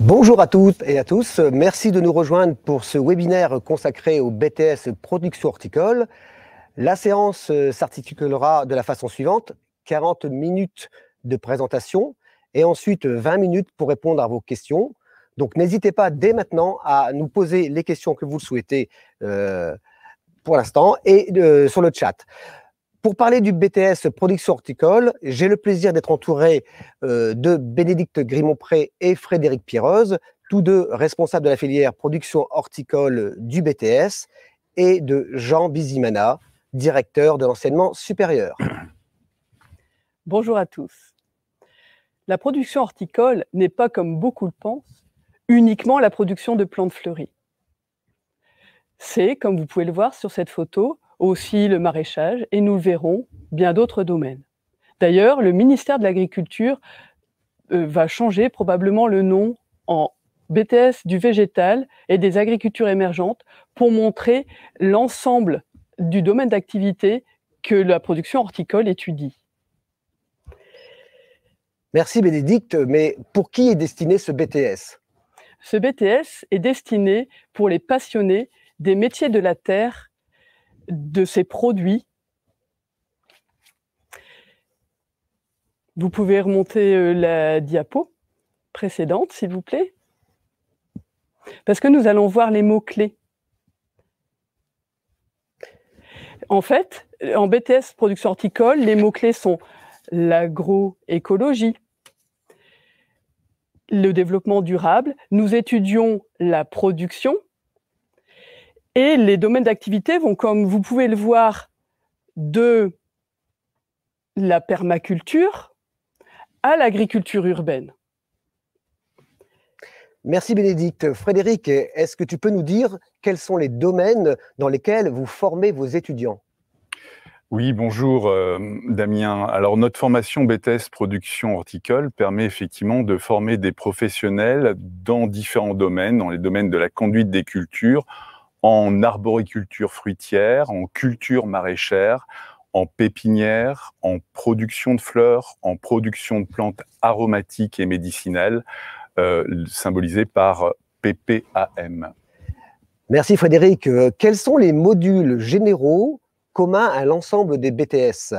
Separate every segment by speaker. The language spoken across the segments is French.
Speaker 1: Bonjour à toutes et à tous, merci de nous rejoindre pour ce webinaire consacré au BTS Production Horticole. La séance s'articulera de la façon suivante, 40 minutes de présentation et ensuite 20 minutes pour répondre à vos questions. Donc n'hésitez pas dès maintenant à nous poser les questions que vous souhaitez pour l'instant et sur le chat. Pour parler du BTS Production Horticole, j'ai le plaisir d'être entouré de Bénédicte Grimont-Pré et Frédéric Pierreuse, tous deux responsables de la filière Production Horticole du BTS, et de Jean Bizimana, directeur de l'enseignement supérieur.
Speaker 2: Bonjour à tous. La production horticole n'est pas, comme beaucoup le pensent, uniquement la production de plantes fleuries. C'est, comme vous pouvez le voir sur cette photo, aussi le maraîchage, et nous le verrons, bien d'autres domaines. D'ailleurs, le ministère de l'Agriculture va changer probablement le nom en BTS du végétal et des agricultures émergentes pour montrer l'ensemble du domaine d'activité que la production horticole étudie.
Speaker 1: Merci Bénédicte, mais pour qui est destiné ce BTS?
Speaker 2: Ce BTS est destiné pour les passionnés des métiers de la terre, de ses produits. Vous pouvez remonter la diapo précédente, s'il vous plaît, parce que nous allons voir les mots-clés. En fait, en BTS Production Horticole, les mots-clés sont l'agroécologie, le développement durable, nous étudions la production, et les domaines d'activité vont, comme vous pouvez le voir, de la permaculture à l'agriculture urbaine.
Speaker 1: Merci Bénédicte. Frédéric, est-ce que tu peux nous dire quels sont les domaines dans lesquels vous formez vos étudiants?
Speaker 3: Oui, bonjour Damien. Alors notre formation BTS Production Horticole permet effectivement de former des professionnels dans différents domaines, dans les domaines de la conduite des cultures, en arboriculture fruitière, en culture maraîchère, en pépinière, en production de fleurs, en production de plantes aromatiques et médicinales, symbolisées par PPAM.
Speaker 1: Merci Frédéric. Quels sont les modules généraux communs à l'ensemble des BTS?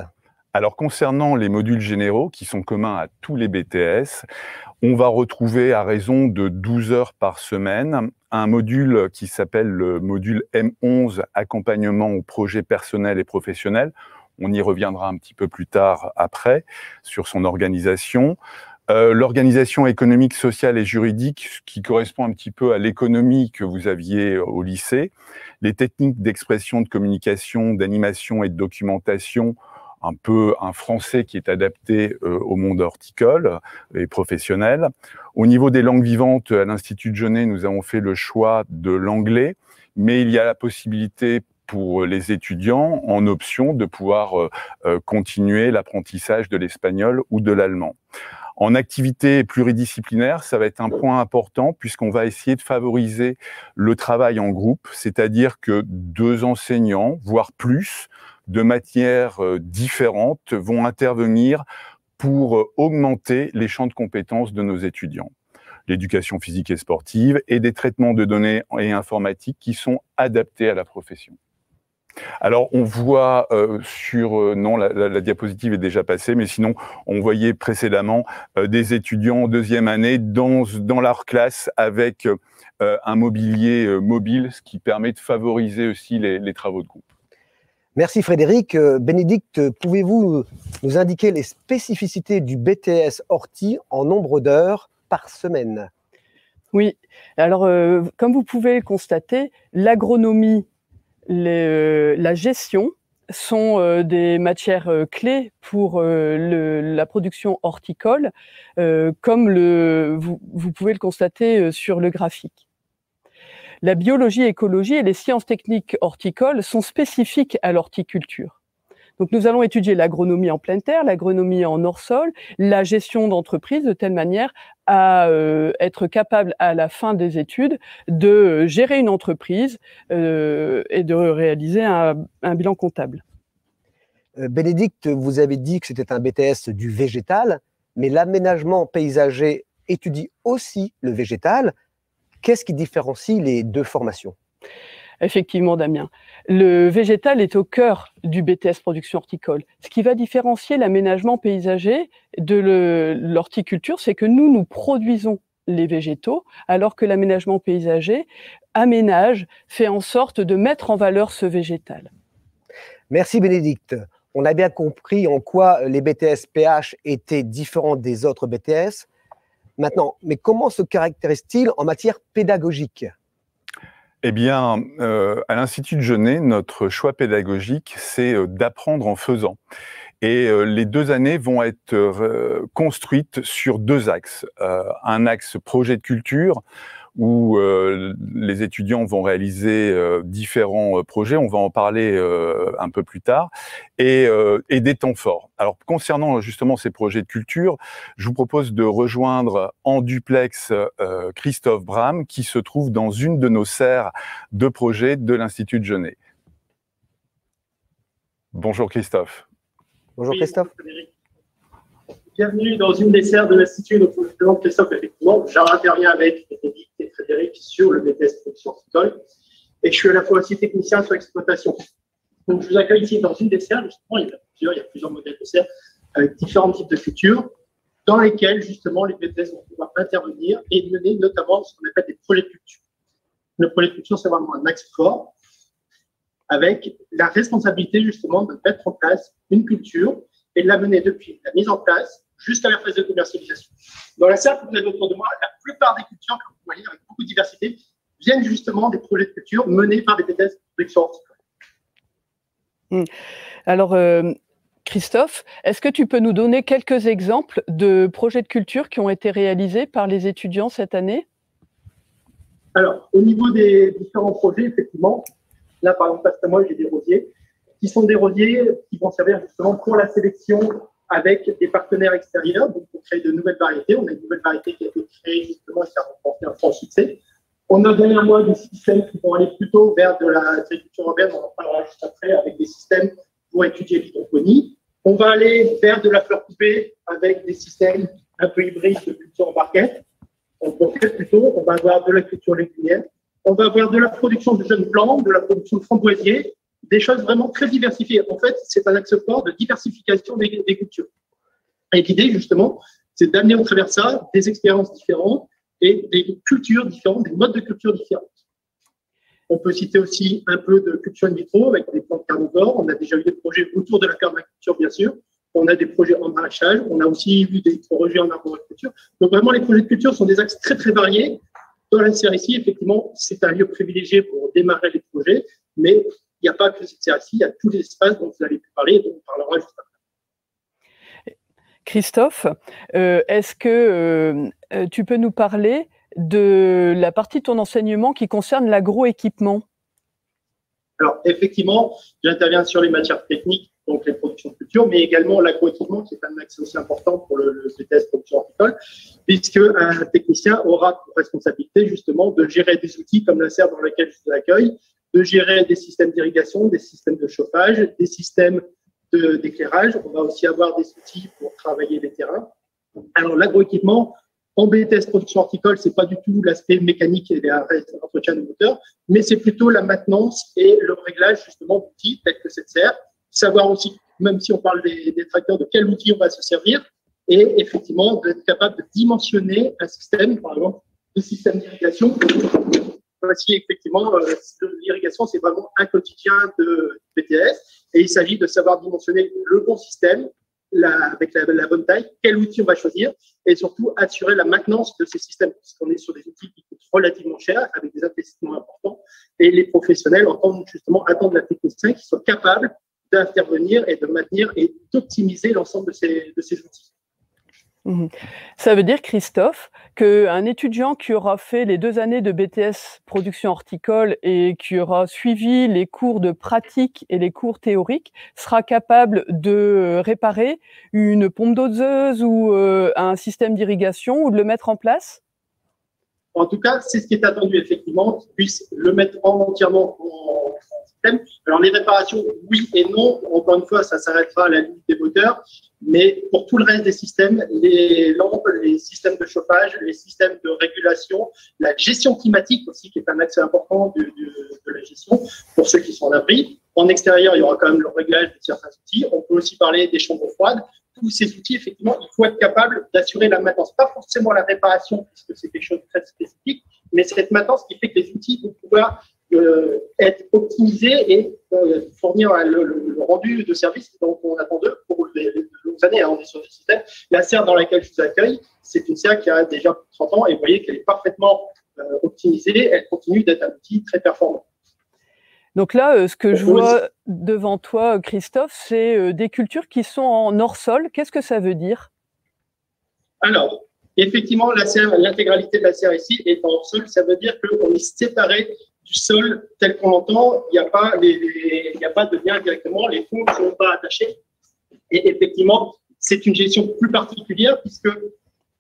Speaker 3: Alors concernant les modules généraux qui sont communs à tous les BTS, on va retrouver à raison de 12 heures par semaine un module qui s'appelle le module M11, accompagnement aux projets personnels et professionnels. On y reviendra un petit peu plus tard après sur son organisation. L'organisation économique, sociale et juridique, qui correspond un petit peu à l'économie que vous aviez au lycée. Les techniques d'expression, de communication, d'animation et de documentation, un peu un français qui est adapté au monde horticole et professionnel. Au niveau des langues vivantes, à l'Institut de Genève, nous avons fait le choix de l'anglais, mais il y a la possibilité pour les étudiants, en option, de pouvoir continuer l'apprentissage de l'espagnol ou de l'allemand. En activité pluridisciplinaire, ça va être un point important puisqu'on va essayer de favoriser le travail en groupe, c'est-à-dire que 2 enseignants, voire plus, de matières différentes vont intervenir pour augmenter les champs de compétences de nos étudiants. L'éducation physique et sportive et des traitements de données et informatiques qui sont adaptés à la profession. Alors, on voit non, la diapositive est déjà passée, mais sinon, on voyait précédemment des étudiants en 2e année dans leur classe avec un mobilier mobile, ce qui permet de favoriser aussi les travaux de groupe.
Speaker 1: Merci Frédéric. Bénédicte, pouvez-vous nous indiquer les spécificités du BTS Horti en nombre d'heures par semaine?
Speaker 2: Oui, alors comme vous pouvez le constater, l'agronomie, la gestion sont des matières clés pour la production horticole, comme vous pouvez le constater sur le graphique. La biologie, écologie et les sciences techniques horticoles sont spécifiques à l'horticulture. Donc nous allons étudier l'agronomie en pleine terre, l'agronomie en hors-sol, la gestion d'entreprise de telle manière à être capable à la fin des études de gérer une entreprise et de réaliser un bilan comptable.
Speaker 1: Bénédicte, vous avez dit que c'était un BTS du végétal, mais l'aménagement paysager étudie aussi le végétal. Qu'est-ce qui différencie les deux formations?
Speaker 2: Effectivement, Damien. Le végétal est au cœur du BTS production horticole. Ce qui va différencier l'aménagement paysager de l'horticulture, c'est que nous produisons les végétaux, alors que l'aménagement paysager aménage, fait en sorte de mettre en valeur ce végétal.
Speaker 1: Merci Bénédicte. On a bien compris en quoi les BTS PH étaient différents des autres BTS. Maintenant, mais comment se caractérisent-ils en matière pédagogique?
Speaker 3: Eh bien, à l'Institut de Genêt, notre choix pédagogique, c'est d'apprendre en faisant. Et les 2 années vont être construites sur 2 axes. Un axe projet de culture, où les étudiants vont réaliser différents projets, on va en parler un peu plus tard, et des temps forts. Alors, concernant justement ces projets de culture, je vous propose de rejoindre en duplex Christophe Bram, qui se trouve dans une de nos serres de projets de l'Institut de Genêt. Bonjour Christophe.
Speaker 1: Bonjour Christophe.
Speaker 4: Bienvenue dans une des serres de l'Institut. Donc, je me présente Christophe, effectivement. J'interviens avec Bénédicte et Frédéric sur le BTS production horticole. Et je suis à la fois aussi technicien sur l'exploitation. Donc, je vous accueille ici dans une des serres. Justement, il y a plusieurs modèles de serres avec différents types de cultures dans lesquels, justement, les BTS vont pouvoir intervenir et mener notamment ce qu'on appelle des projets de culture. Le projet de culture, c'est vraiment un axe fort avec la responsabilité, justement, de mettre en place une culture et de la mener depuis la mise en place jusqu'à la phase de commercialisation. Dans la serre que vous avez autour de moi, la plupart des cultures que vous voyez avec beaucoup de diversité viennent justement des projets de culture menés par des BTS production horticole.
Speaker 2: Alors, Christophe, est-ce que tu peux nous donner quelques exemples de projets de culture qui ont été réalisés par les étudiants cette année?
Speaker 4: Alors, au niveau des différents projets, effectivement, là, par exemple, face à moi, j'ai des rosiers, qui sont des rosiers qui vont servir justement pour la sélection avec des partenaires extérieurs, donc pour créer de nouvelles variétés. On a une nouvelle variété qui a été créée justement et ça a remporté un franc succès. On a derrière moi des systèmes qui vont aller plutôt vers de l'agriculture urbaine, on en parlera juste après, avec des systèmes pour étudier l'hydroponie. On va aller vers de la fleur coupée avec des systèmes un peu hybrides de culture en barquette. On va avoir de la culture légumière. On va avoir de la production de jeunes plants, de la production de framboisiers, des choses vraiment très diversifiées. En fait, c'est un axe fort de diversification des cultures. Et l'idée, justement, c'est d'amener au travers ça des expériences différentes et des cultures différentes, des modes de culture différentes. On peut citer aussi un peu de culture in vitro avec des plantes carnivores. On a déjà eu des projets autour de la permaculture, bien sûr. On a des projets en maraîchage. On a aussi eu des projets en arboriculture. Donc, vraiment, les projets de culture sont des axes très, très variés. Dans la serre ici, effectivement, c'est un lieu privilégié pour démarrer les projets, mais il n'y a pas que cette serre ici, il y a tous les espaces dont vous avez pu parler et dont on parlera juste après.
Speaker 2: Christophe, est-ce que tu peux nous parler de la partie de ton enseignement qui concerne l'agroéquipement?
Speaker 4: Alors, effectivement, j'interviens sur les matières techniques, donc les productions de culture, mais également l'agroéquipement, qui est un axe aussi important pour le BTS production horticole, puisque un technicien aura pour responsabilité justement de gérer des outils comme la serre dans laquelle je vous accueille, de gérer des systèmes d'irrigation, des systèmes de chauffage, des systèmes d'éclairage. On va aussi avoir des outils pour travailler les terrains. Alors, l'agroéquipement, en BTS production horticole, c'est pas du tout l'aspect mécanique et l'entretien du moteur, mais c'est plutôt la maintenance et le réglage justement d'outils tels que cette serre. Savoir aussi, même si on parle des tracteurs, de quel outil on va se servir et effectivement d'être capable de dimensionner un système, par exemple, de système d'irrigation. Voici effectivement, l'irrigation, c'est vraiment un quotidien de BTS et il s'agit de savoir dimensionner le bon système avec la bonne taille, quel outil on va choisir et surtout assurer la maintenance de ces systèmes, puisqu'on est sur des outils qui coûtent relativement cher, avec des investissements importants, et les professionnels attendent la technicien qui soit capable d'intervenir et de maintenir et d'optimiser l'ensemble de ces outils.
Speaker 2: Ça veut dire, Christophe, qu'un étudiant qui aura fait les 2 années de BTS production horticole et qui aura suivi les cours de pratique et les cours théoriques sera capable de réparer une pompe doseuse ou un système d'irrigation ou de le mettre en place?
Speaker 4: En tout cas, c'est ce qui est attendu, effectivement, qu'ils puissent le mettre entièrement système. Alors, les réparations, oui et non. Encore une fois, ça s'arrêtera à la limite des moteurs. Mais pour tout le reste des systèmes, les lampes, les systèmes de chauffage, les systèmes de régulation, la gestion climatique aussi, qui est un axe important de la gestion pour ceux qui sont en abri. En extérieur, il y aura quand même le réglage de certains outils. On peut aussi parler des chambres froides. Tous ces outils, effectivement, il faut être capable d'assurer la maintenance. Pas forcément la réparation, puisque c'est quelque chose de très spécifique, mais cette maintenance qui fait que les outils vont pouvoir être optimisés et fournir le rendu de service dont on attend d'eux pour les longues années. On est sur des systèmes. La serre dans laquelle je vous accueille, c'est une serre qui a déjà plus de 30 ans et vous voyez qu'elle est parfaitement optimisée. Elle continue d'être un outil très performant.
Speaker 2: Donc là, ce que je vois devant toi, Christophe, c'est des cultures qui sont en hors-sol. Qu'est-ce que ça veut dire?
Speaker 4: Alors, effectivement, l'intégralité de la serre ici est en hors-sol. Ça veut dire qu'on est séparé du sol tel qu'on l'entend. Il n'y a pas de lien directement. Les fonds ne sont pas attachés. Et effectivement, c'est une gestion plus particulière puisqu'il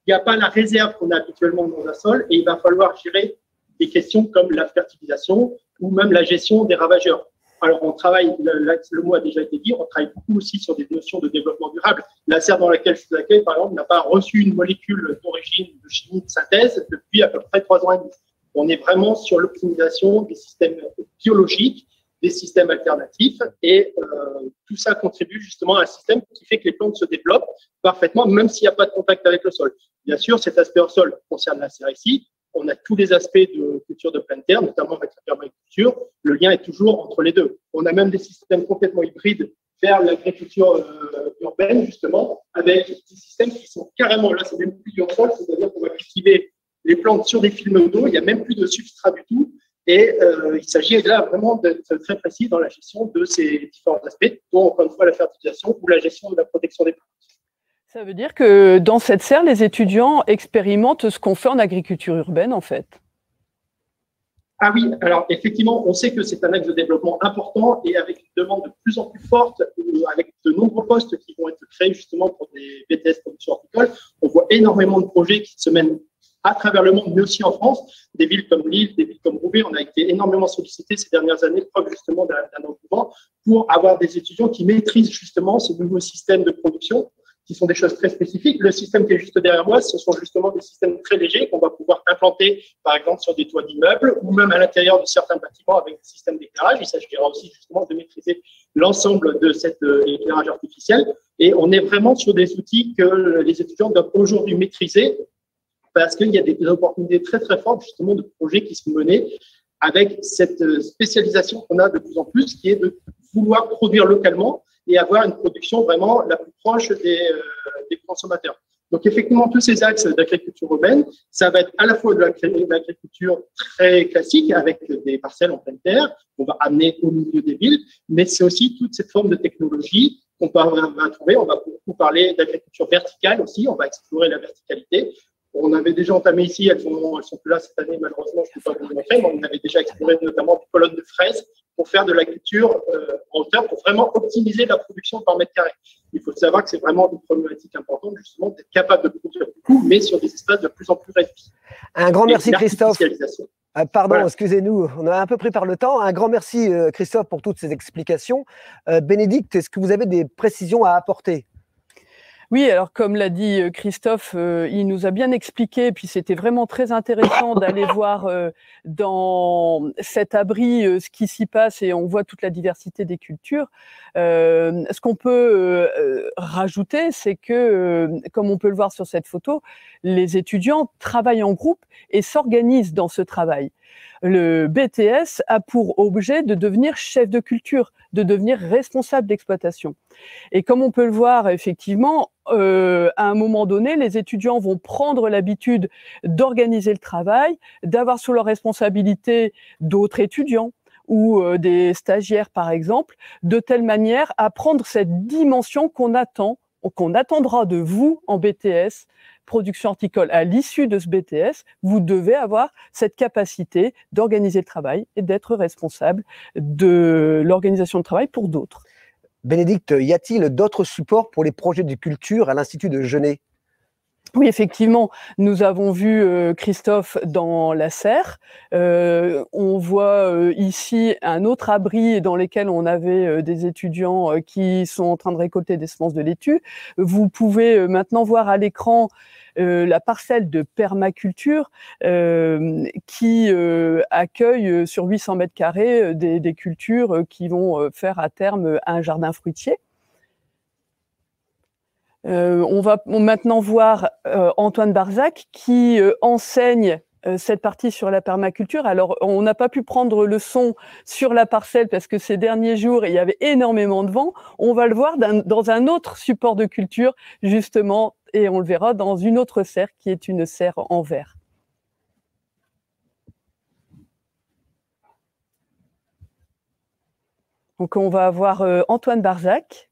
Speaker 4: n'y a pas la réserve qu'on a habituellement dans un sol et il va falloir gérer des questions comme la fertilisation ou même la gestion des ravageurs. Alors, on travaille, le mot a déjà été dit, on travaille beaucoup aussi sur des notions de développement durable. La serre dans laquelle je vous accueille, par exemple, n'a pas reçu une molécule d'origine de chimie de synthèse depuis à peu près 3 ans et demi. On est vraiment sur l'optimisation des systèmes biologiques, des systèmes alternatifs, et tout ça contribue justement à un système qui fait que les plantes se développent parfaitement, même s'il n'y a pas de contact avec le sol. Bien sûr, cet aspect hors sol concerne la serre ici. On a tous les aspects de culture de pleine terre, notamment avec la permaculture. Le lien est toujours entre les deux. On a même des systèmes complètement hybrides vers l'agriculture urbaine, justement, avec des systèmes qui sont carrément, là, c'est même plus du hors-sol, c'est-à-dire qu'on va cultiver les plantes sur des films d'eau, il n'y a même plus de substrat du tout. Et il s'agit là vraiment d'être très précis dans la gestion de ces différents aspects, dont, encore une fois, la fertilisation ou la gestion de la protection des plantes.
Speaker 2: Ça veut dire que dans cette serre, les étudiants expérimentent ce qu'on fait en agriculture urbaine, en fait.
Speaker 4: Ah oui, alors effectivement, on sait que c'est un axe de développement important et avec une demande de plus en plus forte, avec de nombreux postes qui vont être créés justement pour des BTS production horticole, on voit énormément de projets qui se mènent à travers le monde, mais aussi en France. Des villes comme Lille, des villes comme Roubaix, on a été énormément sollicités ces dernières années, preuve justement d'un engouement, pour avoir des étudiants qui maîtrisent justement ce nouveau système de production, qui sont des choses très spécifiques. Le système qui est juste derrière moi, ce sont justement des systèmes très légers qu'on va pouvoir implanter, par exemple, sur des toits d'immeubles ou même à l'intérieur de certains bâtiments avec des systèmes d'éclairage. Il s'agira aussi justement de maîtriser l'ensemble de cet éclairage artificiel. Et on est vraiment sur des outils que les étudiants doivent aujourd'hui maîtriser parce qu'il y a des opportunités très, très fortes justement de projets qui sont menés avec cette spécialisation qu'on a de plus en plus, qui est de vouloir produire localement et avoir une production vraiment la plus proche des consommateurs. Donc, effectivement, tous ces axes d'agriculture urbaine, ça va être à la fois de l'agriculture très classique avec des parcelles en pleine terre qu'on va amener au milieu des villes, mais c'est aussi toute cette forme de technologie qu'on va trouver. On va beaucoup parler d'agriculture verticale aussi, on va explorer la verticalité. On avait déjà entamé ici, elles sont plus là cette année, malheureusement, je ne peux pas vous le montrer, mais on avait déjà exploré notamment des colonnes de fraises pour faire de la culture en hauteur, pour vraiment optimiser la production par mètre carré. Il faut savoir que c'est vraiment une problématique importante, justement, d'être capable de produire beaucoup, mais sur des espaces de plus en plus réduits.
Speaker 1: Un grand merci, Christophe. Pardon,
Speaker 4: voilà.
Speaker 1: Excusez-nous, on a un peu pris par le temps. Un grand merci, Christophe, pour toutes ces explications. Bénédicte, est-ce que vous avez des précisions à apporter ?
Speaker 2: Oui, alors comme l'a dit Christophe, il nous a bien expliqué, et puis c'était vraiment très intéressant d'aller voir dans cet abri ce qui s'y passe et on voit toute la diversité des cultures. Ce qu'on peut rajouter, c'est que, comme on peut le voir sur cette photo, les étudiants travaillent en groupe et s'organisent dans ce travail. Le BTS a pour objet de devenir chef de culture, de devenir responsable d'exploitation. Et comme on peut le voir, effectivement, à un moment donné, les étudiants vont prendre l'habitude d'organiser le travail, d'avoir sous leur responsabilité d'autres étudiants ou des stagiaires, par exemple, de telle manière à prendre cette dimension qu'on attendra de vous en BTS, production horticole. À l'issue de ce BTS, vous devez avoir cette capacité d'organiser le travail et d'être responsable de l'organisation de travail pour d'autres.
Speaker 1: Bénédicte, y a-t-il d'autres supports pour les projets de culture à l'Institut de Genève ?
Speaker 2: Oui, effectivement, nous avons vu Christophe dans la serre. On voit ici un autre abri dans lequel on avait des étudiants qui sont en train de récolter des semences de laitue. Vous pouvez maintenant voir à l'écran la parcelle de permaculture qui accueille sur 800 mètres carrés des cultures qui vont faire à terme un jardin fruitier. On va maintenant voir Antoine Barzac qui enseigne cette partie sur la permaculture. Alors, on n'a pas pu prendre le son sur la parcelle parce que ces derniers jours, il y avait énormément de vent. On va le voir dans un autre support de culture, justement, et on le verra dans une autre serre qui est une serre en verre. Donc, on va avoir Antoine Barzac.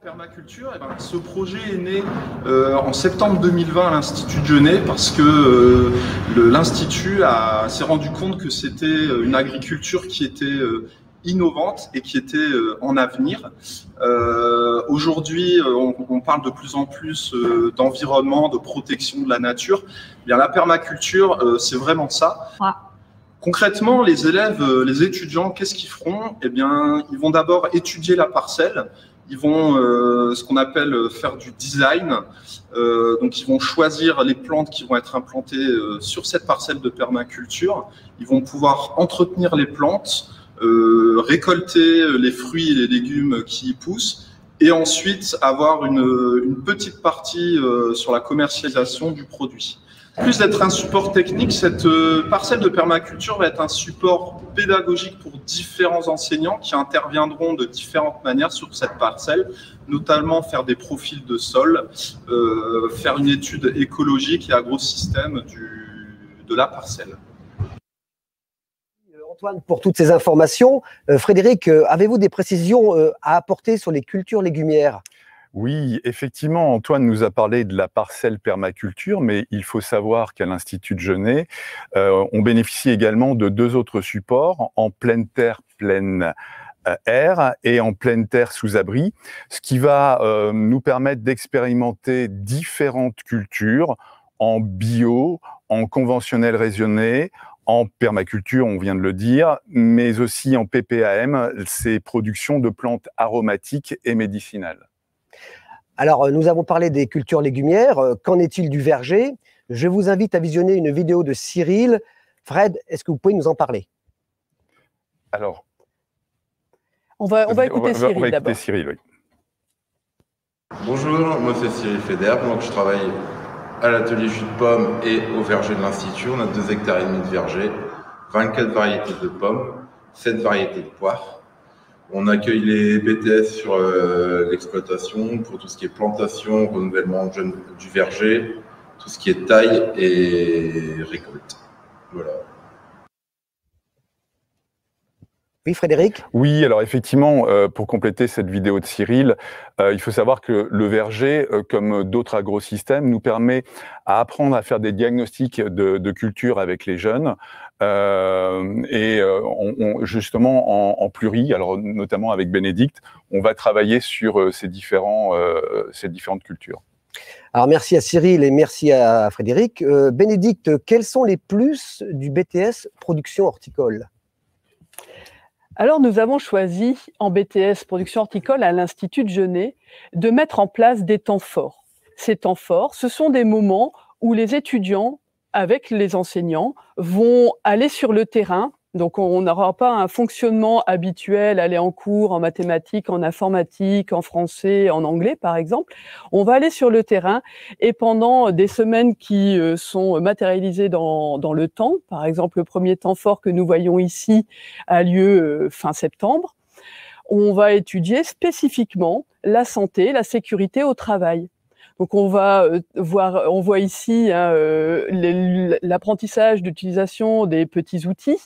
Speaker 5: Permaculture, ce projet est né en septembre 2020 à l'Institut de Genève parce que l'Institut s'est rendu compte que c'était une agriculture qui était innovante et qui était en avenir. Aujourd'hui, on parle de plus en plus d'environnement, de protection de la nature. Eh bien, la permaculture, c'est vraiment ça. Ouais. Concrètement, les élèves, les étudiants, qu'est-ce qu'ils feront? Eh bien, ils vont d'abord étudier la parcelle. Ils vont ce qu'on appelle faire du design. Donc, ils vont choisir les plantes qui vont être implantées sur cette parcelle de permaculture. Ils vont pouvoir entretenir les plantes, récolter les fruits et les légumes qui y poussent et ensuite avoir une petite partie sur la commercialisation du produit. Plus d'être un support technique, cette parcelle de permaculture va être un support pédagogique pour différents enseignants qui interviendront de différentes manières sur cette parcelle, notamment faire des profils de sol, faire une étude écologique et agrosystème de la parcelle.
Speaker 1: Antoine, pour toutes ces informations. Frédéric, avez-vous des précisions à apporter sur les cultures légumières ?
Speaker 3: Oui, effectivement, Antoine nous a parlé de la parcelle permaculture, mais il faut savoir qu'à l'Institut de Genève, on bénéficie également de deux autres supports, en pleine terre, pleine air et en pleine terre sous abri, ce qui va nous permettre d'expérimenter différentes cultures en bio, en conventionnel raisonné, en permaculture, on vient de le dire, mais aussi en PPAM, ces productions de plantes aromatiques et médicinales.
Speaker 1: Alors, nous avons parlé des cultures légumières. Qu'en est-il du verger? Je vous invite à visionner une vidéo de Cyril. Fred, est-ce que vous pouvez nous en parler?
Speaker 3: Alors,
Speaker 2: on va écouter Cyril d'abord.
Speaker 3: Cyril, oui.
Speaker 6: Bonjour, moi c'est Cyril Feder, donc je travaille à l'atelier jus de pomme et au verger de l'Institut. On a 2,5 hectares de verger, 24 variétés de pommes, 7 variétés de poires. On accueille les BTS sur l'exploitation pour tout ce qui est plantation, renouvellement du verger, tout ce qui est taille et récolte. Voilà.
Speaker 1: Oui, Frédéric?
Speaker 3: Oui, alors effectivement, pour compléter cette vidéo de Cyril, il faut savoir que le verger, comme d'autres agrosystèmes, nous permet à apprendre à faire des diagnostics de culture avec les jeunes, justement en pluri, alors notamment avec Bénédicte, on va travailler sur ces différentes cultures.
Speaker 1: Alors merci à Cyril et merci à Frédéric. Bénédicte, quels sont les plus du BTS Production Horticole?
Speaker 2: Alors, nous avons choisi en BTS Production Horticole à l'Institut de Genève de mettre en place des temps forts. Ces temps forts, ce sont des moments où les étudiants, avec les enseignants, vont aller sur le terrain. Donc, on n'aura pas un fonctionnement habituel, aller en cours en mathématiques, en informatique, en français, en anglais, par exemple. On va aller sur le terrain et pendant des semaines qui sont matérialisées dans le temps, par exemple, le premier temps fort que nous voyons ici a lieu fin septembre, on va étudier spécifiquement la santé, la sécurité au travail. Donc on voit ici l'apprentissage d'utilisation des petits outils.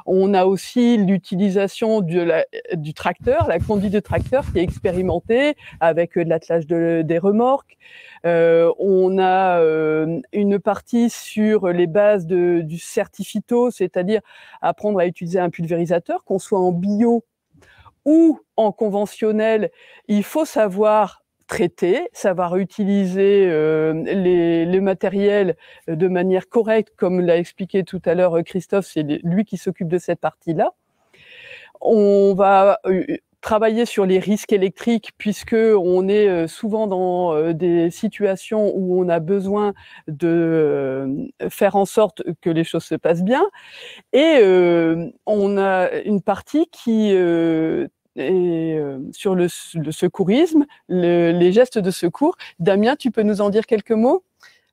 Speaker 2: On a aussi l'utilisation du tracteur, la conduite de tracteur qui est expérimentée avec de l'attelage des remorques. On a une partie sur les bases du certifito, c'est-à-dire apprendre à utiliser un pulvérisateur, qu'on soit en bio ou en conventionnel. Il faut savoir traiter, savoir utiliser le matériel de manière correcte, comme l'a expliqué tout à l'heure Christophe, c'est lui qui s'occupe de cette partie-là. On va travailler sur les risques électriques, puisque on est souvent dans des situations où on a besoin de faire en sorte que les choses se passent bien. Et on a une partie qui et sur le secourisme, les gestes de secours. Damien, tu peux nous en dire quelques mots ?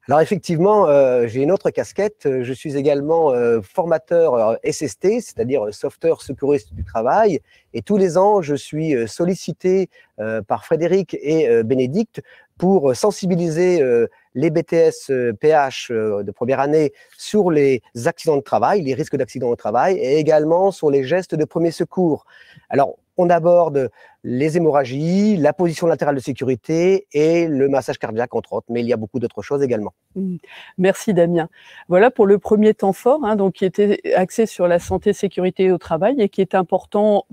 Speaker 1: Alors effectivement, j'ai une autre casquette. Je suis également formateur SST, c'est-à-dire sauveteur secouriste du travail. Et tous les ans, je suis sollicité par Frédéric et Bénédicte pour sensibiliser les BTS PH de première année sur les accidents de travail, les risques d'accidents au travail, et également sur les gestes de premier secours. Alors, on aborde les hémorragies, la position latérale de sécurité et le massage cardiaque, entre autres, mais il y a beaucoup d'autres choses également.
Speaker 2: Merci Damien. Voilà pour le premier temps fort, donc, qui était axé sur la santé, sécurité au travail et qui est important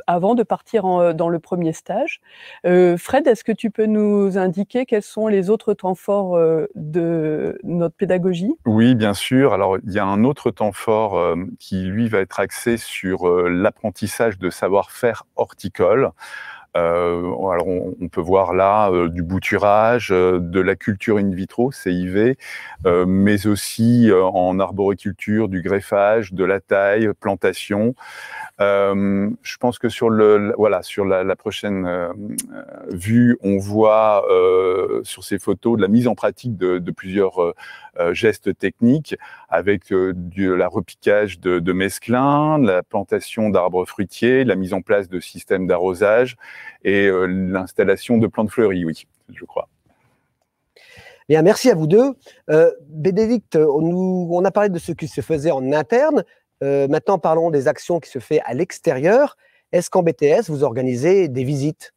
Speaker 2: avant de partir dans le premier stage. Fred, est-ce que tu peux nous indiquer quels sont les autres temps forts de notre pédagogie ?
Speaker 3: Oui, bien sûr. Alors, il y a un autre temps fort qui, lui, va être axé sur l'apprentissage de savoir-faire horticole. Alors on peut voir là du bouturage, de la culture in vitro, CIV, mais aussi en arboriculture, du greffage, de la taille, plantation. Je pense que sur la prochaine vue, on voit sur ces photos de la mise en pratique de plusieurs gestes techniques avec la repiquage de mesclins, la plantation d'arbres fruitiers, la mise en place de systèmes d'arrosage et l'installation de plantes fleuries, oui, je crois.
Speaker 1: Bien, merci à vous deux. Bénédicte, on a parlé de ce qui se faisait en interne. Maintenant, parlons des actions qui se font à l'extérieur. Est-ce qu'en BTS, vous organisez des visites ?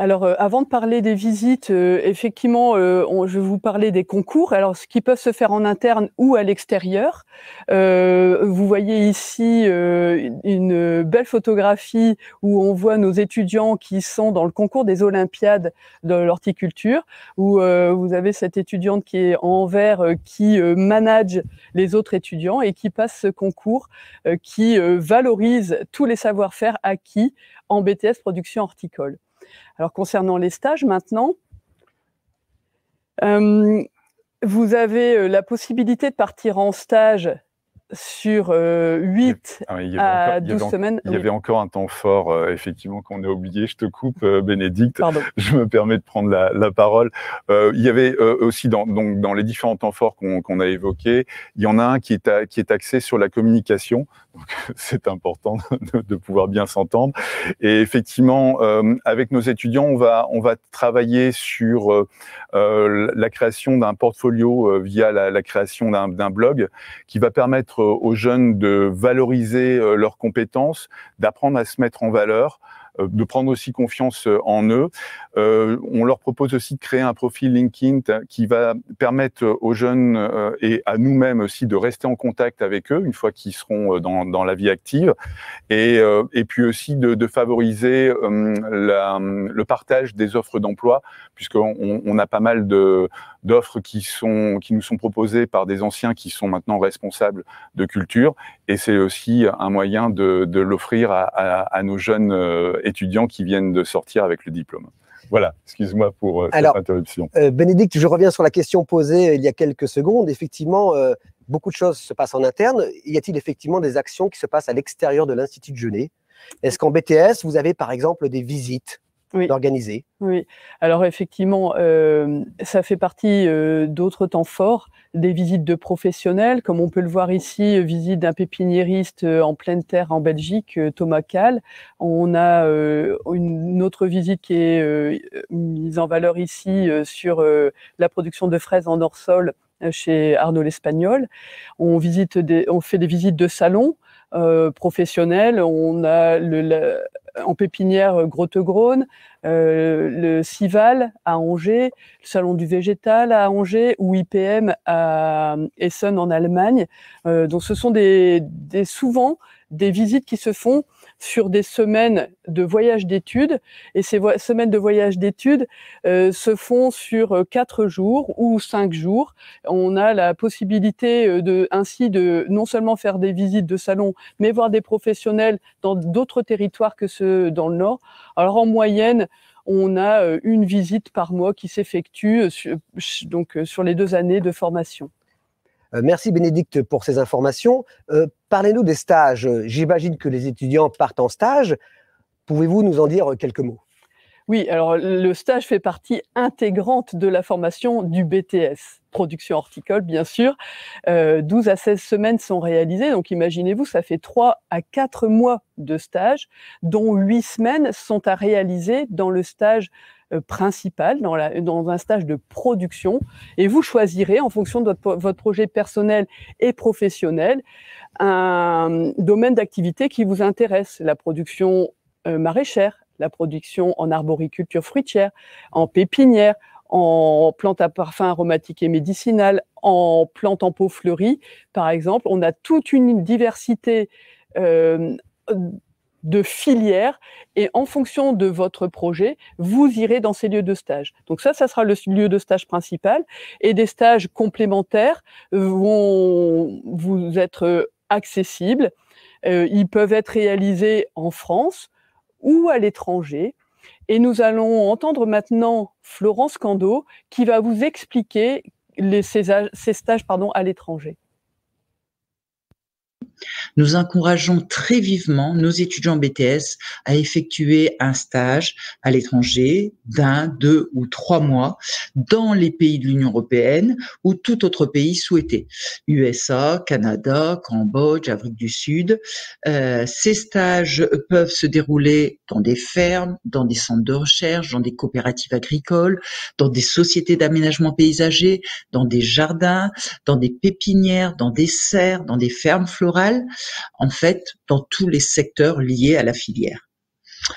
Speaker 2: Alors, avant de parler des visites, effectivement, je vais vous parler des concours. Alors, ce qui peuvent se faire en interne ou à l'extérieur. Vous voyez ici une belle photographie où on voit nos étudiants qui sont dans le concours des Olympiades de l'horticulture, où vous avez cette étudiante qui est en vert, qui manage les autres étudiants et qui passe ce concours, qui valorise tous les savoir-faire acquis en BTS production horticole. Alors, concernant les stages, maintenant, vous avez la possibilité de partir en stage sur 8 à 12 semaines.
Speaker 3: Il y avait encore un temps fort, effectivement, qu'on a oublié. Je te coupe, Bénédicte.
Speaker 2: Pardon.
Speaker 3: Je me permets de prendre la parole. Il y avait aussi, dans les différents temps forts qu'on a évoqués, il y en a un qui est axé sur la communication. Donc, c'est important de pouvoir bien s'entendre. Et effectivement, avec nos étudiants, on va travailler sur la création d'un portfolio via la création d'un blog qui va permettre aux jeunes de valoriser leurs compétences, d'apprendre à se mettre en valeur, de prendre aussi confiance en eux. On leur propose aussi de créer un profil LinkedIn qui va permettre aux jeunes et à nous-mêmes aussi de rester en contact avec eux une fois qu'ils seront dans la vie active, et puis aussi de favoriser le partage des offres d'emploi, puisqu'on a pas mal d'offres qui nous sont proposées par des anciens qui sont maintenant responsables de culture, et c'est aussi un moyen de l'offrir à nos jeunes étudiants qui viennent de sortir avec le diplôme. Voilà, excuse-moi pour cette interruption.
Speaker 1: Bénédicte, je reviens sur la question posée il y a quelques secondes. Effectivement, beaucoup de choses se passent en interne. Y a-t-il effectivement des actions qui se passent à l'extérieur de l'Institut de Genève ? Est-ce qu'en BTS, vous avez par exemple des visites organisées ?
Speaker 2: Oui, alors effectivement, ça fait partie d'autres temps forts, des visites de professionnels, comme on peut le voir ici, visite d'un pépiniériste en pleine terre en Belgique, Thomas Kahl. On a une autre visite qui est mise en valeur ici sur la production de fraises en hors-sol chez Arnaud l'Espagnol. On fait des visites de salon professionnels. On a en pépinière Grotte-Grone, le Cival à Angers, le Salon du Végétal à Angers ou IPM à Essen en Allemagne. Donc ce sont souvent des visites qui se font sur des semaines de voyage d'études. Et ces semaines de voyage d'études se font sur 4 jours ou 5 jours. On a la possibilité ainsi de non seulement faire des visites de salon, mais voir des professionnels dans d'autres territoires que ceux dans le Nord. Alors en moyenne, on a une visite par mois qui s'effectue sur les 2 années de formation.
Speaker 1: Merci Bénédicte pour ces informations. Parlez-nous des stages. J'imagine que les étudiants partent en stage. Pouvez-vous nous en dire quelques mots?
Speaker 2: Oui, alors le stage fait partie intégrante de la formation du BTS, production horticole bien sûr. 12 à 16 semaines sont réalisées, donc imaginez-vous, ça fait 3 à 4 mois de stage, dont 8 semaines sont à réaliser dans le stage principal, dans un stage de production, et vous choisirez en fonction de votre projet personnel et professionnel un domaine d'activité qui vous intéresse, la production maraîchère, la production en arboriculture fruitière, en pépinière, en plantes à parfum aromatique et médicinales, en plantes en pot fleuries, par exemple. On a toute une diversité de filières et en fonction de votre projet, vous irez dans ces lieux de stage. Donc ça sera le lieu de stage principal et des stages complémentaires vont vous être accessibles. Ils peuvent être réalisés en France ou à l'étranger. Et nous allons entendre maintenant Florence Cando qui va vous expliquer ces stages à l'étranger.
Speaker 7: Nous encourageons très vivement nos étudiants BTS à effectuer un stage à l'étranger d'1, 2 ou 3 mois dans les pays de l'Union européenne ou tout autre pays souhaité. USA, Canada, Cambodge, Afrique du Sud. Ces stages peuvent se dérouler dans des fermes, dans des centres de recherche, dans des coopératives agricoles, dans des sociétés d'aménagement paysager, dans des jardins, dans des pépinières, dans des serres, dans des fermes florales. En fait, dans tous les secteurs liés à la filière.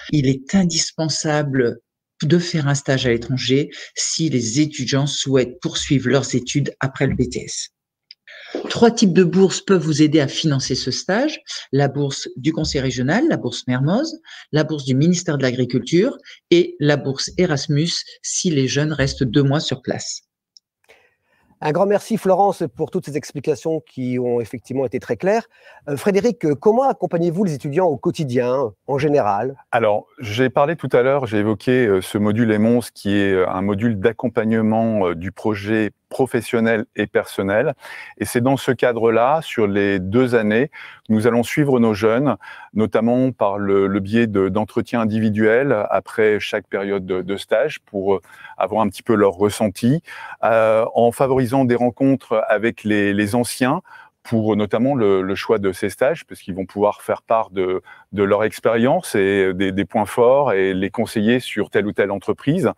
Speaker 7: Il est indispensable de faire un stage à l'étranger si les étudiants souhaitent poursuivre leurs études après le BTS. 3 types de bourses peuvent vous aider à financer ce stage. La bourse du Conseil régional, la bourse Mermoz, la bourse du ministère de l'Agriculture et la bourse Erasmus si les jeunes restent 2 mois sur place.
Speaker 1: Un grand merci Florence pour toutes ces explications qui ont effectivement été très claires. Frédéric, comment accompagnez-vous les étudiants au quotidien, en général?
Speaker 3: Alors, j'ai parlé tout à l'heure, j'ai évoqué ce module EMONS qui est un module d'accompagnement du projet professionnel et personnel. Et c'est dans ce cadre-là, sur les 2 années, que nous allons suivre nos jeunes, notamment par le biais d'entretiens individuels après chaque période de stage pour avoir un petit peu leur ressenti, en favorisant des rencontres avec les anciens, pour notamment le choix de ces stages, parce qu'ils vont pouvoir faire part de leur expérience et des points forts et les conseiller sur telle ou telle entreprise.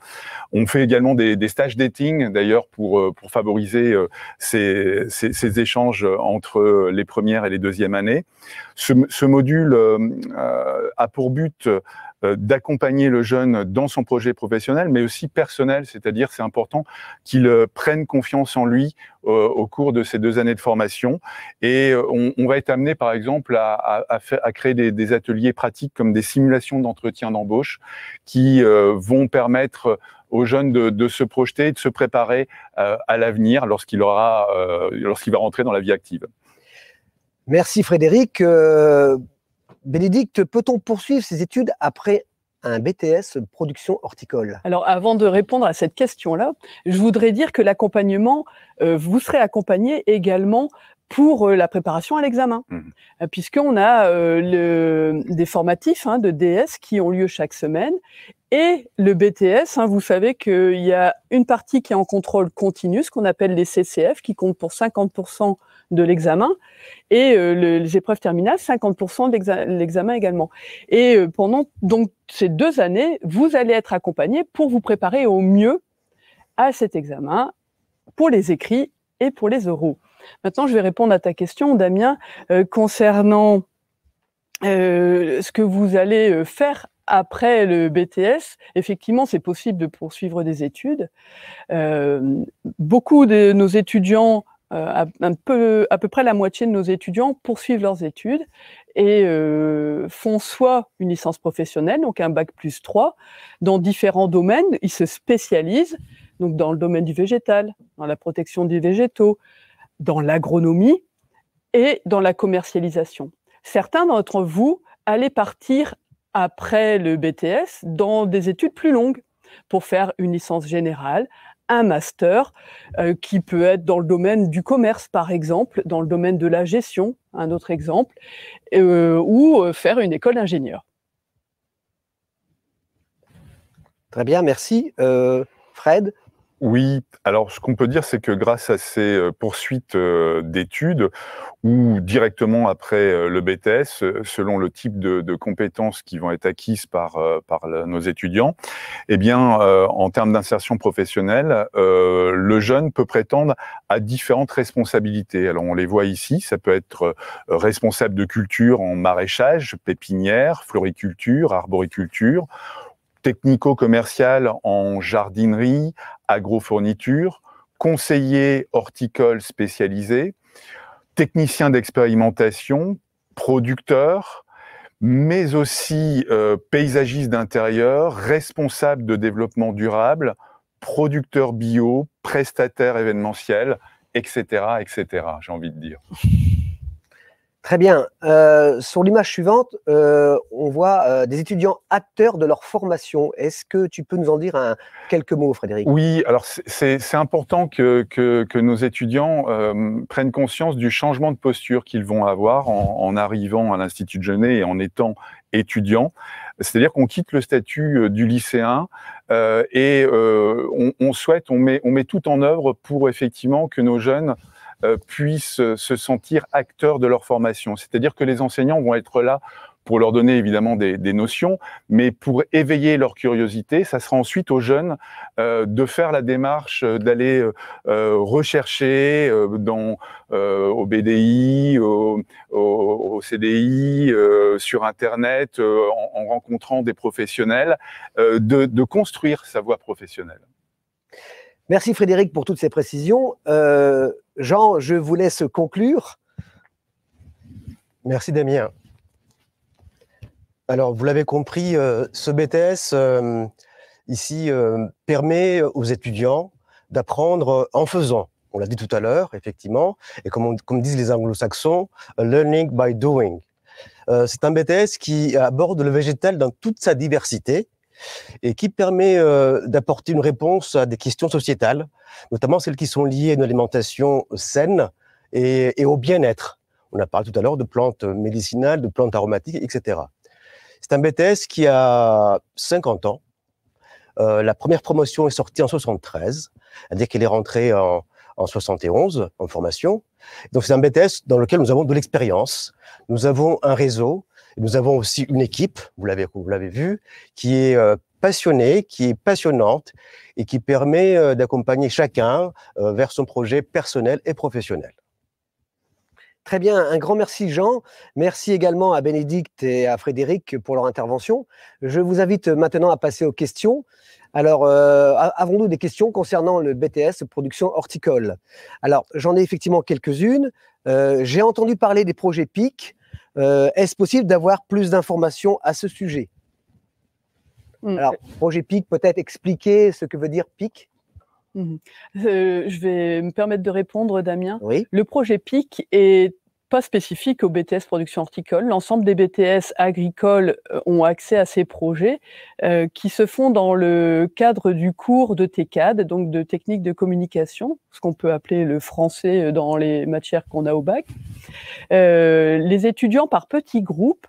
Speaker 3: On fait également des stages dating, d'ailleurs, pour favoriser ces échanges entre les premières et les 2e années. Ce module a pour but d'accompagner le jeune dans son projet professionnel, mais aussi personnel, c'est-à-dire c'est important qu'il prenne confiance en lui au cours de ces 2 années de formation. Et on va être amené, par exemple, à créer des ateliers pratiques comme des simulations d'entretien d'embauche qui vont permettre aux jeunes de se projeter, de se préparer à l'avenir lorsqu'il va rentrer dans la vie active.
Speaker 1: Merci Frédéric. Bénédicte, peut-on poursuivre ses études après un BTS production horticole?
Speaker 2: Alors, avant de répondre à cette question-là, je voudrais dire que l'accompagnement, vous serez accompagné également pour la préparation à l'examen, puisqu'on a des formatifs de DS qui ont lieu chaque semaine. Et le BTS, vous savez qu'il y a une partie qui est en contrôle continu, ce qu'on appelle les CCF, qui comptent pour 50% de l'examen, et les épreuves terminales, 50% de l'examen également. Et pendant donc ces 2 années, vous allez être accompagné pour vous préparer au mieux à cet examen, pour les écrits et pour les oraux. Maintenant, je vais répondre à ta question, Damien, concernant ce que vous allez faire après le BTS. Effectivement, c'est possible de poursuivre des études. Beaucoup de nos étudiants à peu près la moitié de nos étudiants poursuivent leurs études et font soit une licence professionnelle, donc un bac+3, dans différents domaines. Ils se spécialisent donc dans le domaine du végétal, dans la protection des végétaux, dans l'agronomie et dans la commercialisation. Certains d'entre vous allaient partir après le BTS dans des études plus longues pour faire une licence générale, un master qui peut être dans le domaine du commerce, par exemple, dans le domaine de la gestion, un autre exemple, ou faire une école d'ingénieur.
Speaker 1: Très bien, merci. Fred?
Speaker 3: Oui, alors ce qu'on peut dire, c'est que grâce à ces poursuites d'études ou directement après le BTS, selon le type de compétences qui vont être acquises par nos étudiants, eh bien, en termes d'insertion professionnelle, le jeune peut prétendre à différentes responsabilités. Alors, on les voit ici, ça peut être responsable de culture en maraîchage, pépinière, floriculture, arboriculture, technico-commercial en jardinerie, agrofourniture, conseiller horticole spécialisé, technicien d'expérimentation, producteur, mais aussi paysagiste d'intérieur, responsable de développement durable, producteur bio, prestataire événementiel, etc., etc., j'ai envie de dire.
Speaker 1: Très bien. Sur l'image suivante, on voit des étudiants acteurs de leur formation. Est-ce que tu peux nous en dire quelques mots, Frédéric?
Speaker 3: Oui, alors c'est important que nos étudiants prennent conscience du changement de posture qu'ils vont avoir en arrivant à l'Institut de Genève et en étant étudiants. C'est-à-dire qu'on quitte le statut du lycéen et on souhaite, on met tout en œuvre pour effectivement que nos jeunes puissent se sentir acteurs de leur formation. C'est-à-dire que les enseignants vont être là pour leur donner évidemment des notions, mais pour éveiller leur curiosité, ça sera ensuite aux jeunes de faire la démarche d'aller rechercher au BDI, au CDI, sur Internet, en rencontrant des professionnels, de construire sa voie professionnelle.
Speaker 1: Merci Frédéric pour toutes ces précisions. Jean, je vous laisse conclure.
Speaker 8: Merci Damien. Alors, vous l'avez compris, ce BTS ici permet aux étudiants d'apprendre en faisant. On l'a dit tout à l'heure, effectivement, et comme disent les anglo-saxons, learning by doing. C'est un BTS qui aborde le végétal dans toute sa diversité et qui permet d'apporter une réponse à des questions sociétales, notamment celles qui sont liées à une alimentation saine et au bien-être. On a parlé tout à l'heure de plantes médicinales, de plantes aromatiques, etc. C'est un BTS qui a 50 ans. La première promotion est sortie en 73, c'est-à-dire qu'elle est rentrée en 71 en formation. Donc c'est un BTS dans lequel nous avons de l'expérience, nous avons un réseau, et nous avons aussi une équipe, vous l'avez vu, qui est passionnée, qui est passionnante et qui permet d'accompagner chacun vers son projet personnel et professionnel.
Speaker 1: Très bien, un grand merci Jean. Merci également à Bénédicte et à Frédéric pour leur intervention. Je vous invite maintenant à passer aux questions. Alors, avons-nous des questions concernant le BTS production horticole? Alors, j'en ai effectivement quelques-unes. J'ai entendu parler des projets PIC. Est-ce possible d'avoir plus d'informations à ce sujet? Alors, projet PIC, peut-être expliquer ce que veut dire PIC?
Speaker 2: Je vais me permettre de répondre, Damien.
Speaker 1: Oui.
Speaker 2: Le projet PIC est pas spécifique au BTS production horticole. L'ensemble des BTS agricoles ont accès à ces projets qui se font dans le cadre du cours de TCAD, donc de technique de communication, ce qu'on peut appeler le français dans les matières qu'on a au bac. Les étudiants par petits groupes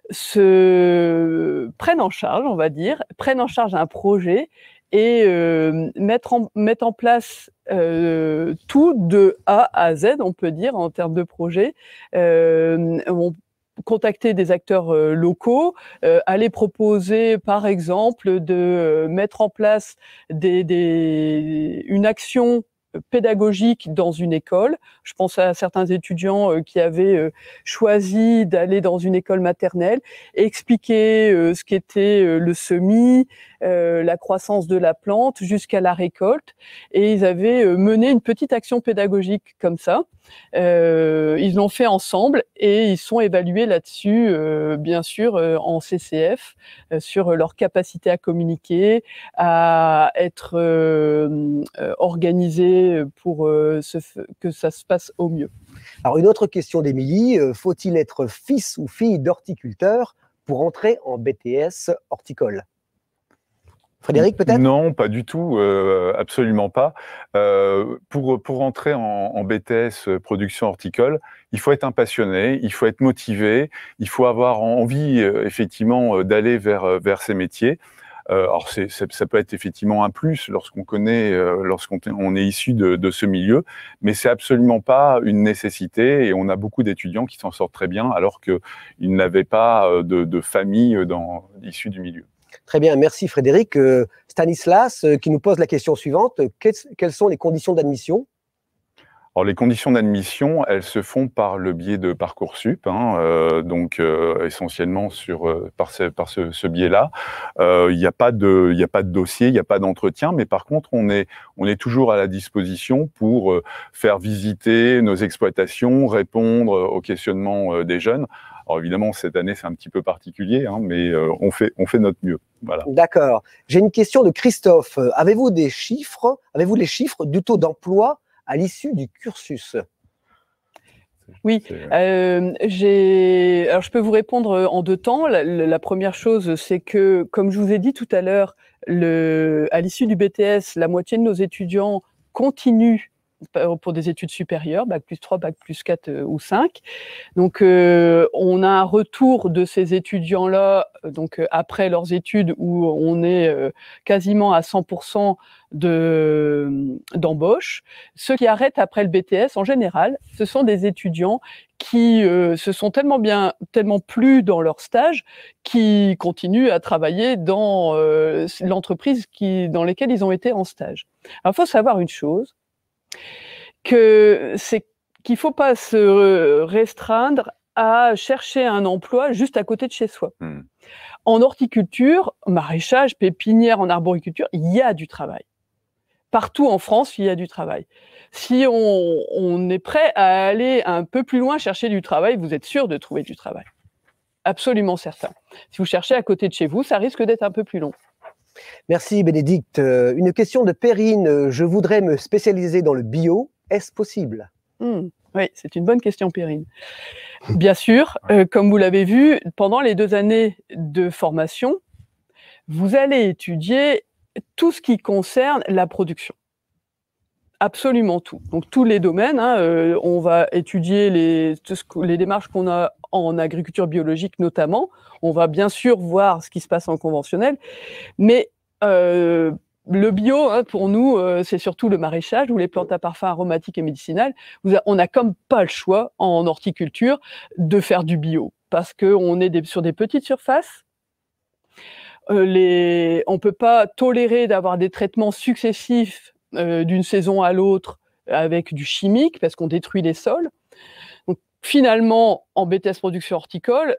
Speaker 2: se prennent en charge, on va dire, prennent en charge un projet et mettre en place tout de A à Z, on peut dire, en termes de projet. Contacter des acteurs locaux, aller proposer, par exemple, de mettre en place une action pédagogique dans une école. Je pense à certains étudiants qui avaient choisi d'aller dans une école maternelle, expliquer ce qu'était le semis, la croissance de la plante jusqu'à la récolte. Et ils avaient mené une petite action pédagogique comme ça. Ils l'ont fait ensemble et ils sont évalués là-dessus, bien sûr, en CCF, sur leur capacité à communiquer, à être organisés pour que ça se passe au mieux.
Speaker 1: Alors, une autre question d'Émilie, faut-il être fils ou fille d'horticulteur pour entrer en BTS horticole? Frédéric, peut-être?
Speaker 3: Non, pas du tout, absolument pas. Pour entrer en BTS production horticole, il faut être un passionné, il faut être motivé, il faut avoir envie effectivement d'aller vers ces métiers. Alors ça peut être effectivement un plus lorsqu'on connaît, lorsqu'on est issu de ce milieu, mais c'est absolument pas une nécessité et on a beaucoup d'étudiants qui s'en sortent très bien alors qu'ils n'avaient pas de famille issue du milieu.
Speaker 1: Très bien, merci Frédéric. Stanislas qui nous pose la question suivante. Quelles sont les conditions d'admission?
Speaker 3: Alors, les conditions d'admission, elles se font par le biais de Parcoursup, donc essentiellement par ce biais-là. Il n'y a pas de dossier, il n'y a pas d'entretien, mais par contre, on est toujours à la disposition pour faire visiter nos exploitations, répondre aux questionnements des jeunes. Alors évidemment, cette année, c'est un petit peu particulier, mais on fait notre mieux. Voilà.
Speaker 1: D'accord. J'ai une question de Christophe. Avez-vous les chiffres du taux d'emploi à l'issue du cursus?
Speaker 2: Oui, alors je peux vous répondre en 2 temps. La première chose, c'est que, comme je vous ai dit tout à l'heure, à l'issue du BTS, la moitié de nos étudiants continuent pour des études supérieures, bac plus 3, bac plus 4 ou 5. Donc, on a un retour de ces étudiants-là, donc après leurs études, où on est quasiment à 100% d'embauche. Ceux qui arrêtent après le BTS, en général, ce sont des étudiants qui se sont tellement plu dans leur stage, qui continuent à travailler dans l'entreprise dans lesquelles ils ont été en stage. Alors, il faut savoir une chose, c'est qu'il ne faut pas se restreindre à chercher un emploi juste à côté de chez soi. En horticulture, maraîchage, pépinière, en arboriculture, il y a du travail. Partout en France, il y a du travail. Si on est prêt à aller un peu plus loin chercher du travail, vous êtes sûr de trouver du travail. Absolument certain. Si vous cherchez à côté de chez vous, ça risque d'être un peu plus long.
Speaker 1: Merci Bénédicte. Une question de Perrine. Je voudrais me spécialiser dans le bio. Est-ce possible?
Speaker 2: Oui, c'est une bonne question, Perrine. Bien sûr, comme vous l'avez vu, pendant les 2 années de formation, vous allez étudier tout ce qui concerne la production. Absolument tout. Donc tous les domaines, on va étudier les démarches qu'on a en agriculture biologique notamment. On va bien sûr voir ce qui se passe en conventionnel, mais le bio, pour nous, c'est surtout le maraîchage ou les plantes à parfum aromatiques et médicinales. On n'a comme pas le choix en horticulture de faire du bio parce qu'on est sur des petites surfaces. On ne peut pas tolérer d'avoir des traitements successifs d'une saison à l'autre avec du chimique parce qu'on détruit les sols. Donc, finalement, en BTS production horticole,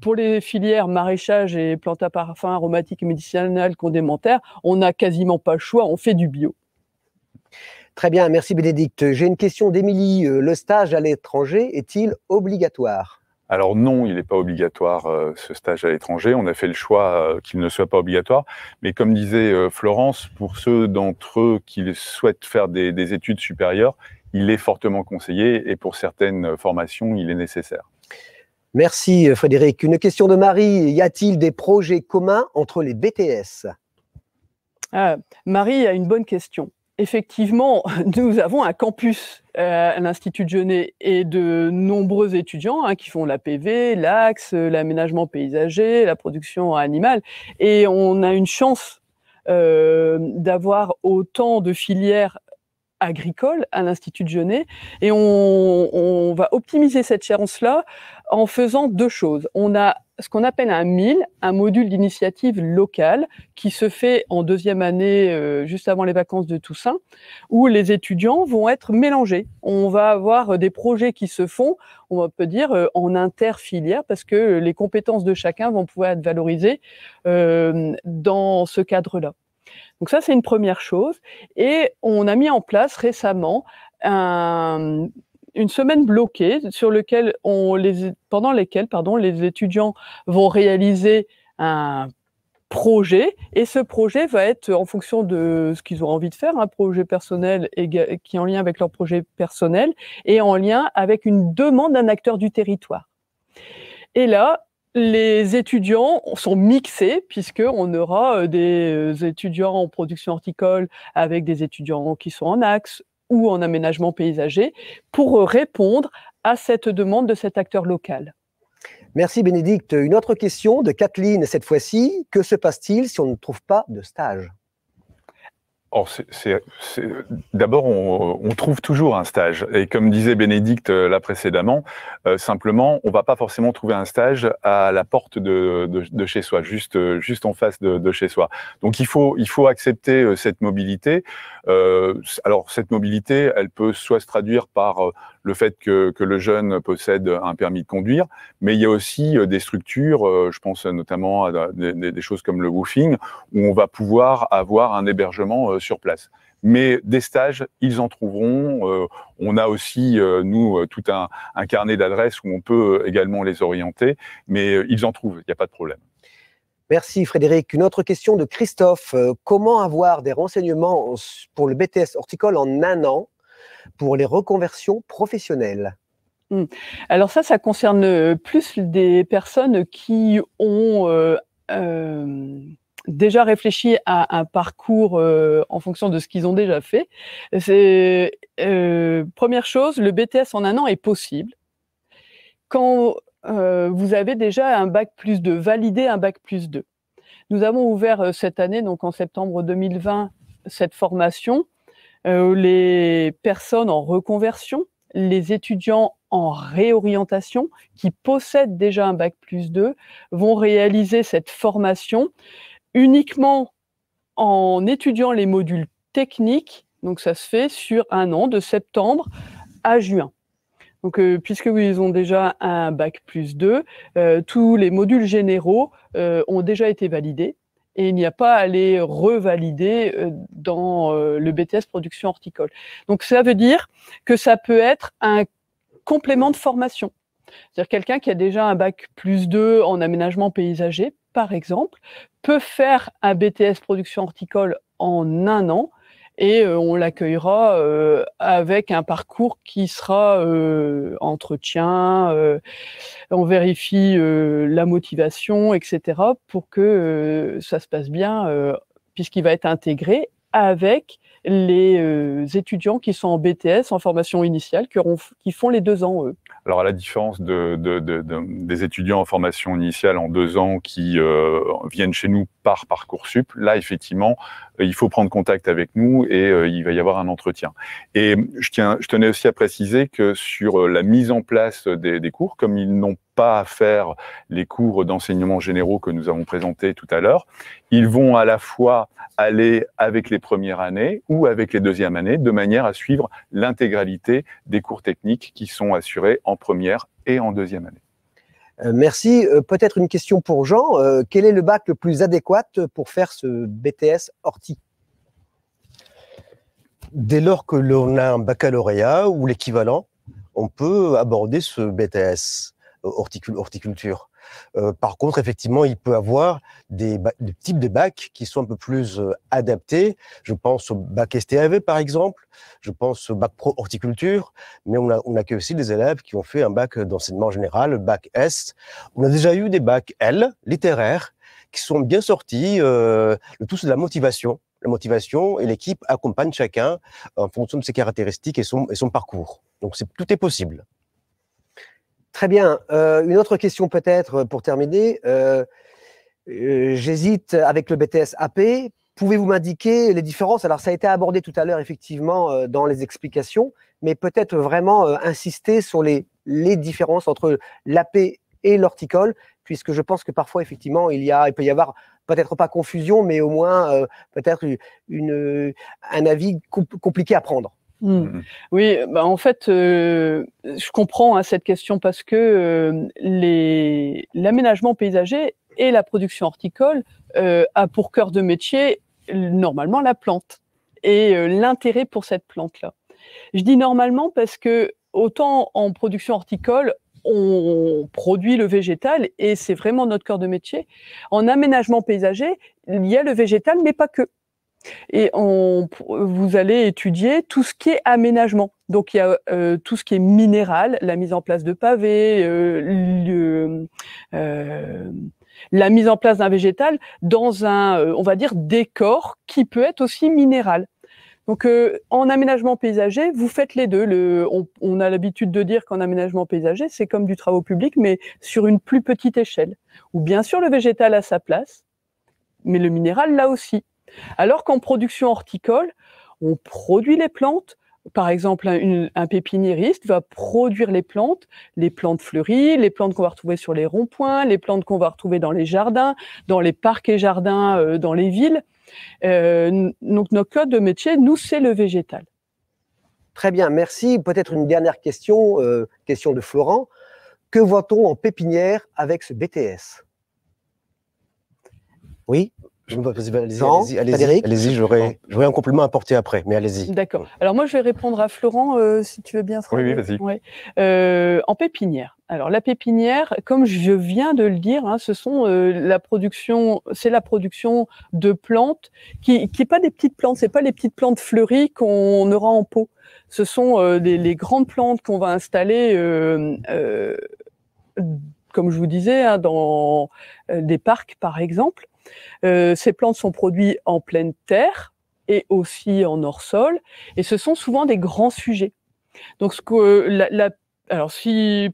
Speaker 2: pour les filières maraîchage et plantes à parfum aromatiques et médicinales condimentaires, on n'a quasiment pas le choix, on fait du bio.
Speaker 1: Très bien, merci Bénédicte. J'ai une question d'Émilie. Le stage à l'étranger est-il obligatoire?
Speaker 3: Alors non, il n'est pas obligatoire ce stage à l'étranger. On a fait le choix qu'il ne soit pas obligatoire. Mais comme disait Florence, pour ceux d'entre eux qui souhaitent faire des études supérieures, il est fortement conseillé et pour certaines formations, il est nécessaire.
Speaker 1: Merci Frédéric. Une question de Marie. Y a-t-il des projets communs entre les BTS?
Speaker 2: Marie a une bonne question. Effectivement, nous avons un campus à l'Institut de Genêt et de nombreux étudiants qui font l'APV, l'AXE, l'aménagement paysager, la production animale. Et on a une chance d'avoir autant de filières agricoles à l'Institut de Genêt. Et on va optimiser cette chance-là en faisant 2 choses. On a ce qu'on appelle un MIL, un module d'initiative locale, qui se fait en deuxième année, juste avant les vacances de Toussaint, où les étudiants vont être mélangés. On va avoir des projets qui se font, on peut dire, en interfilière, parce que les compétences de chacun vont pouvoir être valorisées dans ce cadre-là. Donc ça, c'est une première chose. Et on a mis en place récemment une semaine bloquée pendant lesquelles les étudiants vont réaliser un projet, et ce projet va être en fonction de ce qu'ils ont envie de faire, un projet personnel qui est en lien avec leur projet personnel et en lien avec une demande d'un acteur du territoire. Et là, les étudiants sont mixés, puisqu'on aura des étudiants en production horticole avec des étudiants qui sont en axe ou en aménagement paysager, pour répondre à cette demande de cet acteur local.
Speaker 1: Merci Bénédicte. Une autre question de Kathleen cette fois-ci. Que se passe-t-il si on ne trouve pas de stage ?
Speaker 3: D'abord, on trouve toujours un stage. Et comme disait Bénédicte là précédemment, simplement, on ne va pas forcément trouver un stage à la porte de chez soi, juste en face de chez soi. Donc, il faut accepter cette mobilité. Alors, cette mobilité, elle peut soit se traduire par le fait que le jeune possède un permis de conduire, mais il y a aussi des structures, je pense notamment à des choses comme le woofing, où on va pouvoir avoir un hébergement sur place. Mais des stages, ils en trouveront. On a aussi, nous, tout un carnet d'adresses où on peut également les orienter, mais ils en trouvent, il n'y a pas de problème.
Speaker 1: Merci Frédéric. Une autre question de Christophe. Comment avoir des renseignements pour le BTS horticole en 1 an pour les reconversions professionnelles ?
Speaker 2: Alors ça concerne plus des personnes qui ont déjà réfléchi à un parcours en fonction de ce qu'ils ont déjà fait. Première chose, le BTS en 1 an est possible quand vous avez déjà un bac+2, validé un bac+2. Nous avons ouvert cette année, donc en septembre 2020, cette formation. Les personnes en reconversion, les étudiants en réorientation qui possèdent déjà un bac+2 vont réaliser cette formation uniquement en étudiant les modules techniques. Donc ça se fait sur 1 an, de septembre à juin. Donc puisqu'ils ont déjà un bac+2, tous les modules généraux ont déjà été validés. Et il n'y a pas à les revalider dans le BTS production horticole. Donc ça veut dire que ça peut être un complément de formation. C'est-à-dire quelqu'un qui a déjà un bac+2 en aménagement paysager, par exemple, peut faire un BTS production horticole en 1 an, et on l'accueillera avec un parcours qui sera entretien, on vérifie la motivation, etc., pour que ça se passe bien, puisqu'il va être intégré avec les étudiants qui sont en BTS, en formation initiale, qui font les 2 ans, eux.
Speaker 3: Alors, à la différence des étudiants en formation initiale en 2 ans qui viennent chez nous par Parcoursup, là, effectivement, il faut prendre contact avec nous et il va y avoir un entretien. Et je tenais aussi à préciser que sur la mise en place des cours, comme ils n'ont pas à faire les cours d'enseignement généraux que nous avons présentés tout à l'heure, ils vont à la fois aller avec les premières années ou avec les deuxièmes années, de manière à suivre l'intégralité des cours techniques qui sont assurés en première et en deuxième année.
Speaker 1: Merci. Peut-être une question pour Jean. Quel est le bac le plus adéquat pour faire ce BTS Horti ?
Speaker 8: Dès lors que l'on a un baccalauréat ou l'équivalent, on peut aborder ce BTS horticulture. Par contre, effectivement, il peut y avoir des types de bacs qui sont un peu plus adaptés. Je pense au bac STAV, par exemple. Je pense au bac pro horticulture. Mais on accueille aussi des élèves qui ont fait un bac d'enseignement général, le bac S. On a déjà eu des bacs L, littéraires, qui sont bien sortis. Le tout, c'est de la motivation. La motivation, et l'équipe accompagne chacun en fonction de ses caractéristiques et son parcours. Donc, tout est possible.
Speaker 1: Très bien. Une autre question peut-être pour terminer. J'hésite avec le BTS AP. Pouvez-vous m'indiquer les différences? Alors, ça a été abordé tout à l'heure, effectivement, dans les explications, mais peut-être vraiment insister sur les différences entre l'AP et l'horticole, puisque je pense que parfois, effectivement, il peut y avoir peut-être pas confusion, mais au moins peut-être un avis compliqué à prendre.
Speaker 2: Oui, bah en fait, je comprends cette question parce que l'aménagement paysager et la production horticole a pour cœur de métier normalement la plante et l'intérêt pour cette plante-là. Je dis normalement parce que autant en production horticole, on produit le végétal et c'est vraiment notre cœur de métier. En aménagement paysager, il y a le végétal, mais pas que. Et vous allez étudier tout ce qui est aménagement. Donc il y a tout ce qui est minéral, la mise en place de pavés, la mise en place d'un végétal dans un, on va dire, décor qui peut être aussi minéral. Donc en aménagement paysager, vous faites les deux. On a l'habitude de dire qu'en aménagement paysager, c'est comme du travaux public, mais sur une plus petite échelle. Où bien sûr le végétal a sa place, mais le minéral là aussi. Alors qu'en production horticole, on produit les plantes. Par exemple, un pépiniériste va produire les plantes fleuries, les plantes qu'on va retrouver sur les ronds-points, les plantes qu'on va retrouver dans les jardins, dans les parcs et jardins, dans les villes. Donc notre code de métier, nous, c'est le végétal.
Speaker 1: Très bien, merci. Peut-être une dernière question, question de Florent. Que voit-on en pépinière avec ce BTS? Oui.
Speaker 8: Allez-y, j'aurai un complément à apporter après, mais allez-y.
Speaker 2: D'accord. Alors moi, je vais répondre à Florent, si tu veux bien.
Speaker 3: Oui, vas-y.
Speaker 2: Ouais. En pépinière. Alors la pépinière, comme je viens de le dire, ce sont c'est la production de plantes qui est pas des petites plantes, c'est pas les petites plantes fleuries qu'on aura en pot. Ce sont les grandes plantes qu'on va installer, comme je vous disais, dans des parcs par exemple. Ces plantes sont produites en pleine terre et aussi en hors-sol, et ce sont souvent des grands sujets. Donc, alors,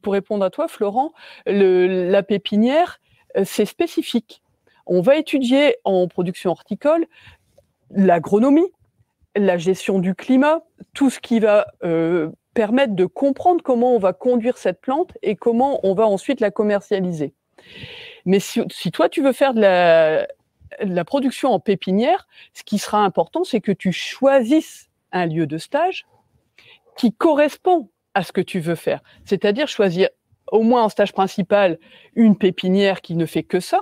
Speaker 2: pour répondre à toi, Florent, la pépinière, c'est spécifique. On va étudier en production horticole l'agronomie, la gestion du climat, tout ce qui va permettre de comprendre comment on va conduire cette plante et comment on va ensuite la commercialiser. Mais si toi, tu veux faire de la production en pépinière, ce qui sera important, c'est que tu choisisses un lieu de stage qui correspond à ce que tu veux faire. C'est-à-dire choisir au moins en stage principal une pépinière qui ne fait que ça,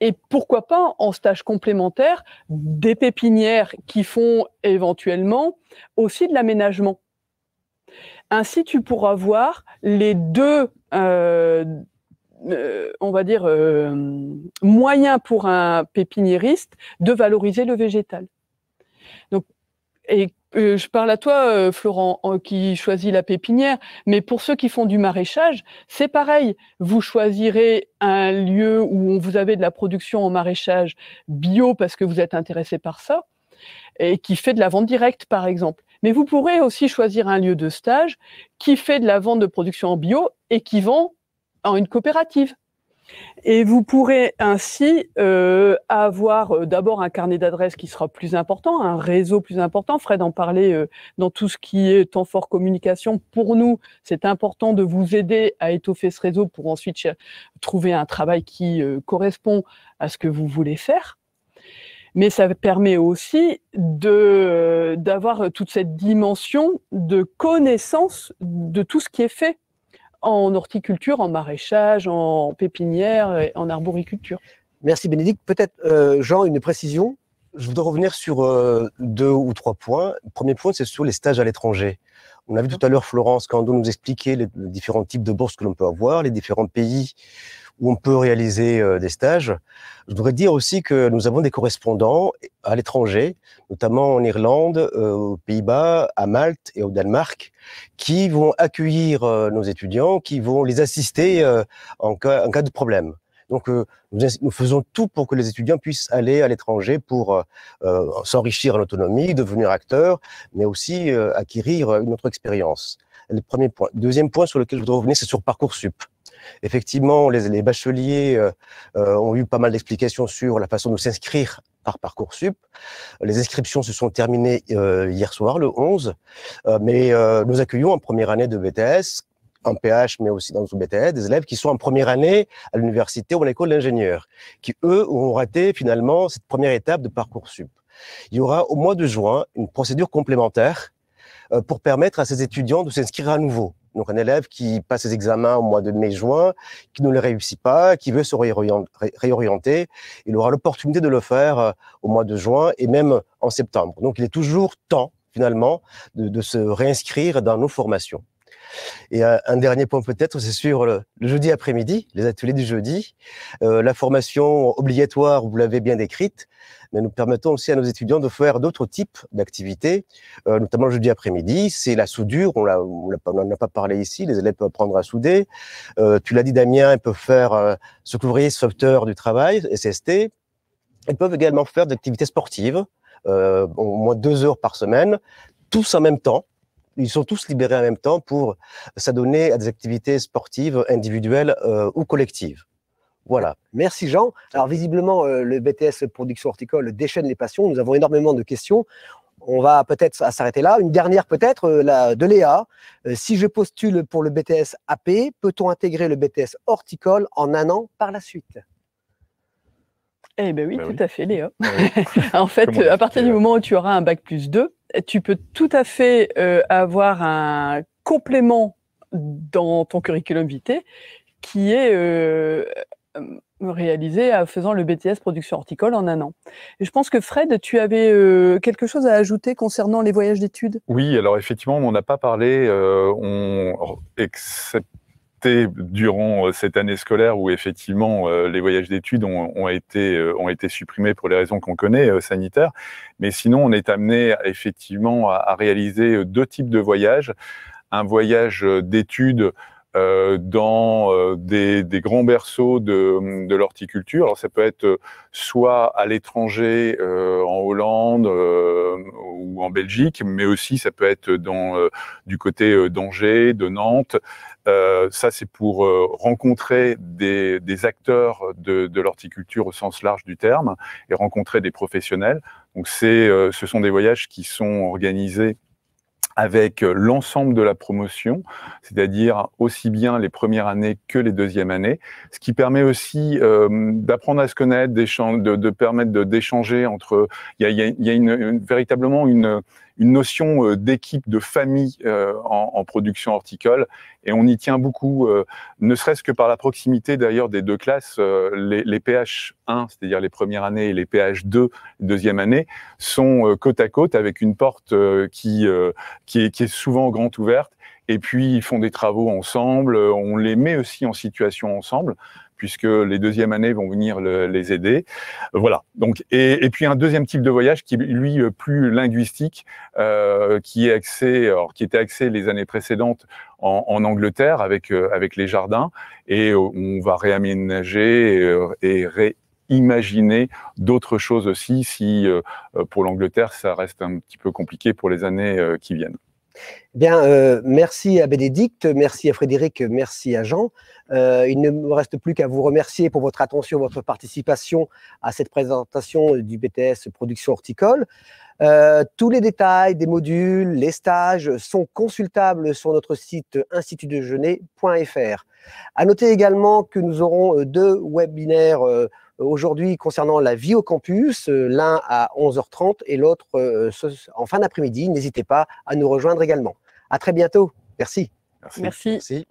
Speaker 2: et pourquoi pas en stage complémentaire des pépinières qui font éventuellement aussi de l'aménagement. Ainsi, tu pourras voir les deux on va dire, moyen pour un pépiniériste de valoriser le végétal. Donc, et je parle à toi, Florent, qui choisit la pépinière, mais pour ceux qui font du maraîchage, c'est pareil. Vous choisirez un lieu où vous avez de la production en maraîchage bio parce que vous êtes intéressé par ça, et qui fait de la vente directe, par exemple. Mais vous pourrez aussi choisir un lieu de stage qui fait de la vente de production en bio et qui vend en une coopérative. Et vous pourrez ainsi avoir d'abord un carnet d'adresses qui sera plus important, un réseau plus important. Fred en parlait dans tout ce qui est temps fort communication. Pour nous, c'est important de vous aider à étoffer ce réseau pour ensuite trouver un travail qui correspond à ce que vous voulez faire. Mais ça permet aussi d'avoir toute cette dimension de connaissance de tout ce qui est fait en horticulture, en maraîchage, en pépinière, et en arboriculture.
Speaker 1: Merci Bénédicte. Peut-être, Jean, une précision?
Speaker 8: Je voudrais revenir sur 2 ou 3 points. Le premier point, c'est sur les stages à l'étranger. On a vu tout à l'heure Florence Cando nous expliquer les différents types de bourses que l'on peut avoir, les différents pays où on peut réaliser des stages. Je voudrais dire aussi que nous avons des correspondants à l'étranger, notamment en Irlande, aux Pays-Bas, à Malte et au Danemark, qui vont accueillir nos étudiants, qui vont les assister en cas de problème. Donc, nous faisons tout pour que les étudiants puissent aller à l'étranger pour s'enrichir en autonomie, devenir acteurs, mais aussi acquérir une autre expérience. Le premier point. Deuxième point sur lequel je voudrais revenir, c'est sur Parcoursup. Effectivement, les bacheliers ont eu pas mal d'explications sur la façon de s'inscrire par Parcoursup. Les inscriptions se sont terminées hier soir, le 11, mais nous accueillons en première année de BTS en PH, mais aussi dans le BTS, des élèves qui sont en première année à l'université ou à l'école d'ingénieurs, qui, eux, auront raté finalement cette première étape de Parcoursup. Il y aura au mois de juin une procédure complémentaire pour permettre à ces étudiants de s'inscrire à nouveau. Donc un élève qui passe ses examens au mois de mai-juin, qui ne les réussit pas, qui veut se réorienter, il aura l'opportunité de le faire au mois de juin et même en septembre. Donc il est toujours temps, finalement, de se réinscrire dans nos formations. Et un dernier point peut-être, c'est sur le jeudi après-midi, les ateliers du jeudi. La formation obligatoire, vous l'avez bien décrite, mais nous permettons aussi à nos étudiants de faire d'autres types d'activités, notamment le jeudi après-midi. C'est la soudure, on n'en a pas parlé ici, les élèves peuvent apprendre à souder. Tu l'as dit Damien, ils peuvent faire secourir sauveteur du travail, SST. Ils peuvent également faire des activités sportives, au moins 2 heures par semaine, tous en même temps. Ils sont tous libérés en même temps pour s'adonner à des activités sportives individuelles ou collectives. Voilà.
Speaker 1: Merci Jean. Alors visiblement, le BTS Production Horticole déchaîne les passions. Nous avons énormément de questions. On va peut-être s'arrêter là. Une dernière peut-être, de Léa. Si je postule pour le BTS AP, peut-on intégrer le BTS Horticole en 1 an par la suite?
Speaker 2: Eh bien oui, tout à fait, Léa. En fait, à partir du moment où tu auras un bac+2, tu peux tout à fait avoir un complément dans ton curriculum vitae qui est réalisé en faisant le BTS Production Horticole en 1 an. Et je pense que Fred, tu avais quelque chose à ajouter concernant les voyages d'études?
Speaker 3: Oui, alors effectivement, on n'en a pas parlé, excepté durant cette année scolaire où effectivement les voyages d'études ont été supprimés pour les raisons qu'on connaît, sanitaires. Mais sinon, on est amené effectivement à réaliser 2 types de voyages. Un voyage d'études dans des grands berceaux de l'horticulture. Alors ça peut être soit à l'étranger, en Hollande ou en Belgique, mais aussi ça peut être du côté d'Angers, de Nantes. Ça c'est pour rencontrer des acteurs de l'horticulture au sens large du terme et rencontrer des professionnels. Donc ce sont des voyages qui sont organisés avec l'ensemble de la promotion, c'est-à-dire aussi bien les premières années que les deuxièmes années, ce qui permet aussi d'apprendre à se connaître, de permettre d'échanger entre... Il y a véritablement une notion d'équipe, de famille en production horticole, et on y tient beaucoup, ne serait-ce que par la proximité d'ailleurs des 2 classes. Les PH1, c'est-à-dire les premières années, et les PH2, deuxième année, sont côte à côte avec une porte qui est souvent grande ouverte, et puis ils font des travaux ensemble, on les met aussi en situation ensemble, puisque les deuxièmes années vont venir les aider. Voilà. Donc, et puis un deuxième type de voyage qui est lui plus linguistique, qui était axé les années précédentes en Angleterre avec les jardins, et on va réaménager et réimaginer d'autres choses aussi si pour l'Angleterre ça reste un petit peu compliqué pour les années qui viennent.
Speaker 1: Bien, merci à Bénédicte, merci à Frédéric, merci à Jean. Il ne me reste plus qu'à vous remercier pour votre attention, votre participation à cette présentation du BTS Production Horticole. Tous les détails des modules, les stages sont consultables sur notre site institutdegenais.fr. À noter également que nous aurons 2 webinaires aujourd'hui concernant la vie au campus, l'un à 11h30 et l'autre en fin d'après-midi. N'hésitez pas à nous rejoindre également. À très bientôt. Merci.
Speaker 2: Merci.
Speaker 8: Merci.